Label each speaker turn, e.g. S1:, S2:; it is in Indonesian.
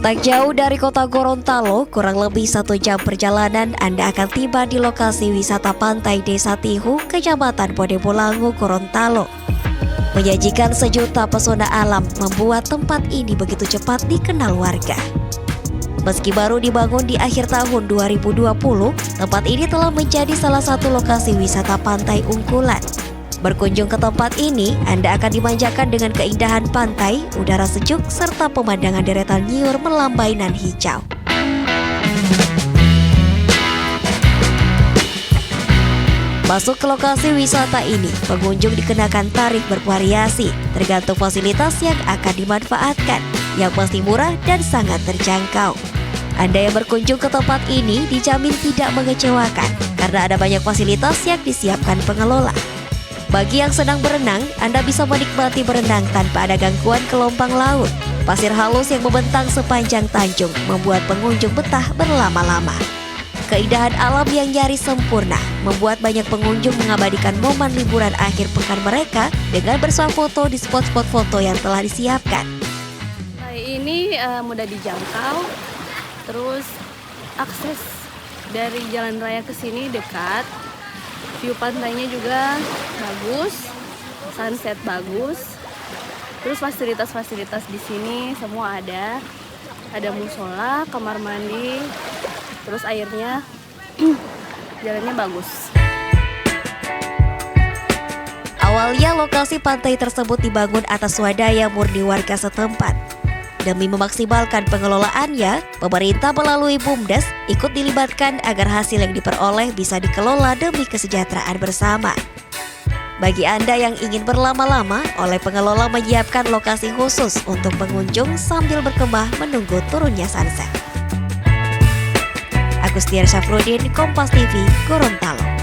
S1: Tak jauh dari kota Gorontalo, kurang lebih 1 jam perjalanan Anda akan tiba di lokasi wisata pantai Desa Tihu, Kecamatan Podebolango, Gorontalo. Menyajikan sejuta pesona alam membuat tempat ini begitu cepat dikenal warga. Meski baru dibangun di akhir tahun 2020, tempat ini telah menjadi salah satu lokasi wisata pantai unggulan. Berkunjung ke tempat ini, Anda akan dimanjakan dengan keindahan pantai, udara sejuk, serta pemandangan deretan nyiur melambai nan hijau. Masuk ke lokasi wisata ini, pengunjung dikenakan tarif bervariasi, tergantung fasilitas yang akan dimanfaatkan, yang pasti murah dan sangat terjangkau. Anda yang berkunjung ke tempat ini dijamin tidak mengecewakan, karena ada banyak fasilitas yang disiapkan pengelola. Bagi yang sedang berenang, Anda bisa menikmati berenang tanpa ada gangguan gelombang laut. Pasir halus yang membentang sepanjang tanjung membuat pengunjung betah berlama-lama. Keindahan alam yang nyaris sempurna membuat banyak pengunjung mengabadikan momen liburan akhir pekan mereka dengan bersuah foto di spot-spot foto yang telah disiapkan.
S2: Ini mudah dijangkau, terus akses dari jalan raya ke sini dekat. View pantainya juga bagus, sunset bagus. Terus fasilitas-fasilitas di sini semua ada. Ada musola, kamar mandi, terus airnya jalannya bagus.
S1: Awalnya lokasi pantai tersebut dibangun atas swadaya murni warga setempat. Demi memaksimalkan pengelolaannya, pemerintah melalui BUMDes ikut dilibatkan agar hasil yang diperoleh bisa dikelola demi kesejahteraan bersama. Bagi Anda yang ingin berlama-lama, oleh pengelola menyiapkan lokasi khusus untuk pengunjung sambil berkemah menunggu turunnya sunset. Agustiar Syafruddin, Kompas TV, Gorontalo.